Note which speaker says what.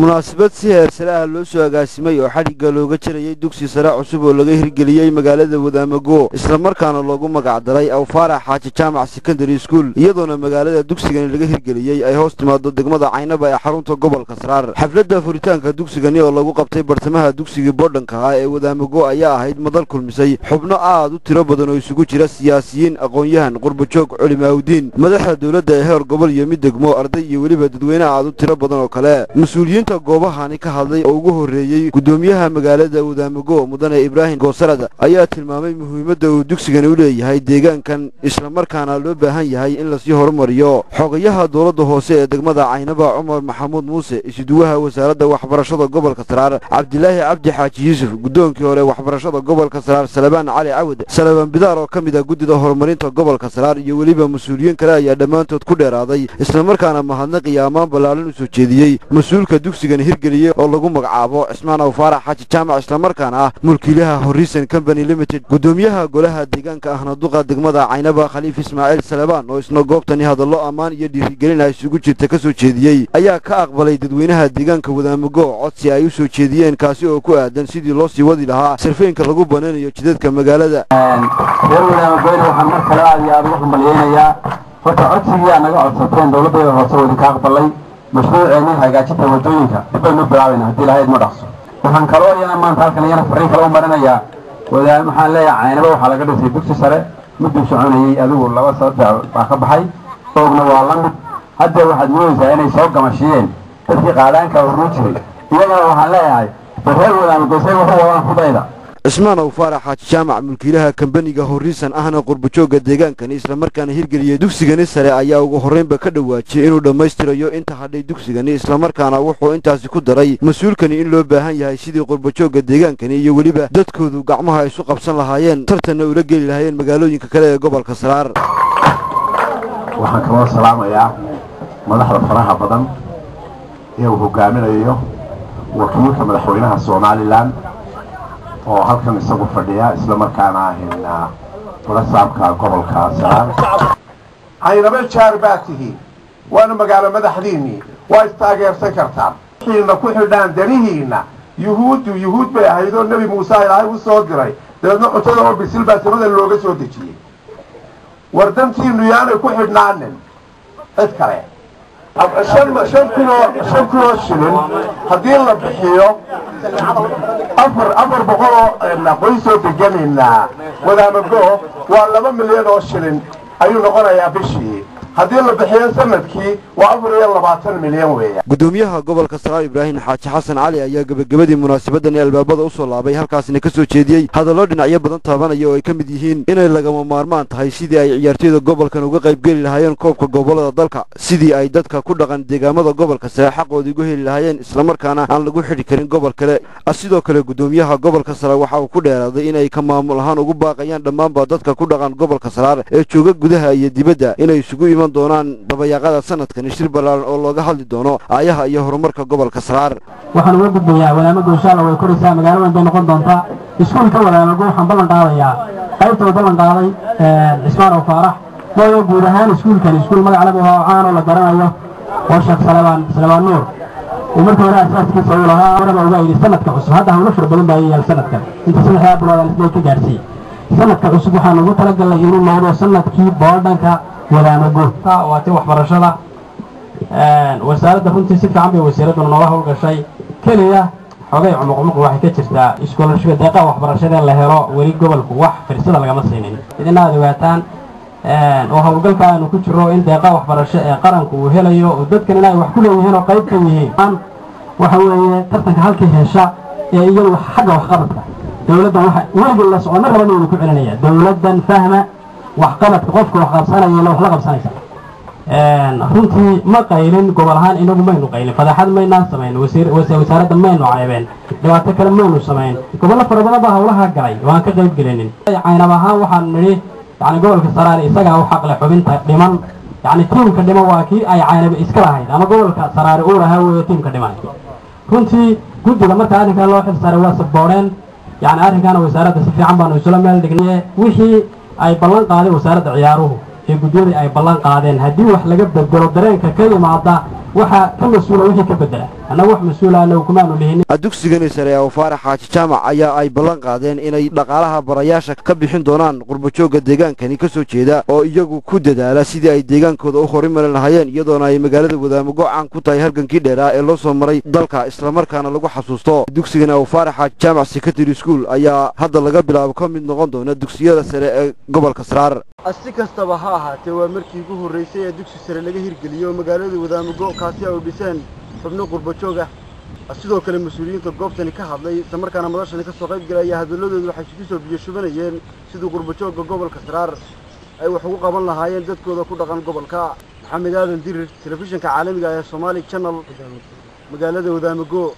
Speaker 1: munaasabad si heersare ah loo soo agaasimay oo xadhigga looga jarayay dugsi sare cusub oo laga hirgeliyey magaalada Wadaamago isla markaana loogu magac daray Awfaarax Xaaji Jaamac Secondary School iyadoona magaalada dugsigan laga hirgeliyey ay hoos timaado degmada Caynaba ee xarunta gobolka Saraar xafladda furitaanka dugsigani oo lagu qabtay bartamaha dugsiga Boodhanka ah ee Wadaamago ayaa ahayd madal kulmisay xubno aad u tiro badan oo isugu jira siyaasiyiin aqoon-yahan qurbo-joog culimaawdiin madaxda dawladda ee heer gobol iyo mid degmo arday iyo weliba dadweyne aad u tiro badan oo kale مسؤولينta goobahani ka hadlay oo ugu horeeyay gudoomiyaha magaalada Wadaamago mudane Ibrahim Goosarada ayaa tilmaamay muhiimadda uu dugsigan u leeyahay deegaankan isla markaana loo baahan yahay in la sii horumariyo xogayaha dawladda hoose ee degmada Caynaba Umar Maxamuud Muuse isuduwaha wasaaradda waxbarashada gobolka Saraar Cabdilaahi Cabdi Xaaji Yuusuf gudoonkii hore waxbarashada gobolka Saraar Salabaan Cali Cawad Salabaan Bidaar oo kamid ah gudida horumarinta gobolka Saraar iyo waliba mas'uuliyiin kale ayaa dhamaantood ku dheeraaday isla markaana mahadnaq iyo ammaan balaaran u soo jeediyay mas'uulka dugsigan hirgeliyay oo lagu magacaabo Ismaan Awfaarax Xaaji Jaamac isla markaana ah mulkiilaha Horizon Company Limited gudoomiyaha golaha deegaanka ahna duqa degmada Caynaba Khaliif Ismaaciil Salabaan oo isna goobtani hadallo ammaan iyo dhiirigelin ay isugu jirta ka soo jeediyay ayaa ka aqbalay dadweynaha deegaanka Wadaamago codsi ay u soo jeediyeen kaasi oo ku aadan sidii loo sii wadi lahaa sarfeenka lagu banaayo jidadka magaalada
Speaker 2: waxaan mar kale aad ugu xumaleynayaa horta codsiga naga codsateen dawladda hoose wadi ka aqbalay mashruuceena hagaajinta wadooyinka dib aynu bilaabeyna haddii lahayd ma dhaqso waxaan kaloo iyana maanta halkan iyana fariin kale u marinayaa waxaan leeyahay Caynaba waxaa laga dhisay dugsi sare muddo soconayay adigu 2 sano baa ka baxay oogna waa la mid hadda waxaad moodaysaa inay soo gamashiyeen dadkii qaadaanka horuu jiray iyagana waxaan leeyahay reer Wadaamago say wuxuu wadaan fudayda
Speaker 1: Ismaan Awfaarax Xaaji Jaamac mulkiilaha kambaniga Horizon ahna qurbo-joogga deegaankan isla markaana hirgeliyay dugsigani sare ayaa ugu horreynba ka dhawaajiyay inuu dhammaystirayo inta hadhay dugsigani isla markaana wuxuu intaasi ku daray mas'uulkani in loo baahan yahay sidii qurbo-joogga deegaankani iyo weliba dadkoodu gacmaha isu qabsan lahaayeen tartanna ula geli lahaayeen magaalooyinka kale ee gobolka Saraar
Speaker 3: waxaan kaloo salaamayaa madaxda faraha badan ee uu hogaaminayo wakiilka madaxweynaha Soomaaliland oo halkan isagu fadhiya isla markaana ahina walasaabka gobolka Saraar
Speaker 4: Caynaba jaarbaatihi waana magaalo madaxdiini waa istaageersan kartaan xiina ku xidhaan darihiina yuhuud bay ahayd oo nabi Muuse ilaahay u soo diray dadna cuntada oo bisil baa samada looga soo dejiyay wardantiinu yaanay ku xidhnaanin cid kale shan kilo shilin haddii la bixiyo afar boqol oo qoysoo deganayna Wadaamago waa 2 milyan oo shilin ayuu noqonayaa bishii haddii la bixiyo sanadkii waa 24 milyan weeya
Speaker 1: gudoomiyaha gobolka Saraar Ibrahim Xaaji Xasan Cali ayaa gabagabadii munaasabadani albaabada u soo laabay halkaasina ka soo jeediyay hadallo dhinacyo badan taabanaya oo ay ka mid yihiin inay lagama maarmaan tahay sidii ay ciyaartoyda gobolkan uga qayb geli lahaayeen koobka gobolada dalka sidii ay dadka ku dhaqan deegaamada gobolka Saraar xaqooda ugu heli lahaayeen isla markaana aan lagu xidhi karin gobol kale sidoo kale gudoomiyaha gobolka Saraar waxa uu ku dheeraaday inay ka maamul ahaan ugu baaqayaan dhammaanba dadka ku dhaqan gobolka Saraar ee jooga gudaha iyo dibadda inay isugu doonaan dabayaqada sanadkan shir balaaran oo looga hadli doono ayaha iyo horumarka gobolka Saraar
Speaker 2: waxaan uga gudbayaa Wadaamago insha Allah way koraysaa magaalo weyn bay noqon doontaa iskuulka Wadaamago waxaan ballan qaadayaa qaybta ballan qaaday Ismaan Awfaarax oo guud ahaan iskuulkan iskuul magac leh oo caan oo la garanayo oo Sheekh Salabaan Nuur markii hore asaaskiisa uu lahaa waraba uga yiri sanadka cusub hadda hawlo far badan baa yaal sanadkan inta saddexda bilood aan ka gaarsiiyay sanadka cusub waxaan ugu talagalay inuu noqdo sanadkii Boodhanka Wadaamago waati waxbarashada wasaaradda runtii si fiican bay wasaaraddu noloha u gashay kaliya xogay cumuq waxay ka jirtaa iskoolashiga deeqa waxbarashada la helo weli gobolku wax firsada lagama siinin idina aad ogaataan oo hawlgalka aanu ku jiro in deeqa waxbarasho ee qaranku uu helayo oo dadkan inay wax ku leeyihiin oo qayb ka yihiin waxa weeye tartanka halkii hesha ee iyagu xagga waxqabadka dawladda waxa weliba la socon rabo inuu ku celinaya dawladdan fahma waxqabadka qofka wax qabsanaya wax la qabsanaysa runtii ma qaylin gobol ahaan inagu maynu qaylin fadaxad maynaan samayn wasaaradda maynu caybeen dhibaato kale maynu samayn gobollo fara badan baa hawlaha galay waan ka qayb gelinin Caynaba ahaan waxaan nidhi yani gobolka Saraar isagaa u xaq leh xubinta dhiman yani tiimka dhiman waa kii ay Caynaba iska lahayd ama gobolka Saraar uu lahaa weeye tiimka dhiman runtii guddiga marka arrinkan loo xil saaray waa sabooreen yani arrinkan wasaaradda si fiican baanu isla meel dhignay wixii ay ballan qaaday wasaaradda ciyaaruhu ee guddiyada ay ballan qaadeen haddii wax laga bedelo dareenka ka yimaada waxa ka mas'uula wixii ka bedela annagu wax mas'uula annagu kuma aanu leeyahay
Speaker 1: dugsigani sare oo Faarax Xaaji Jaamac ayaa ay ballan qaadeen inay dhaqaalaha barayaasha ka bixin doonaan qurbajooga deegaankani ka soo jeeda oo iyagu ku dadaala sidii ay deegaankooda u horumarin lahaayeen iyadoona ay magaalada Wadaamago caan ku tahay halgankii dheeraa ee loo soo maray dalka isla markaana lagu xasuusto dugsigani oo Faarax Xaaji Jaamac Secondary School ayaa hadda laga bilaabo ka mid noqon doona dugsiyada sare ee gobolka Saraar
Speaker 5: asi kastaba ha ahaatee waa markii ugu horeysay ee dugsi sare laga hirgeliyo magaalada Wadaamago kaasi ay u dhiseen xubno qurbajooga sidoo kale mas'uuliyiinta goobtani ka hadlay isla markaana madashani ka soo qayb galaya hadalladoodu waxay isku soo biyashubanayeen sidii qurbajooga gobolka Saraar ay wax ugu qaban lahaayeen dadkooda ku dhaqan gobolka maxamed aadan dirir telefishinka caalamiga ee Somali Channel magaalada Wadaamago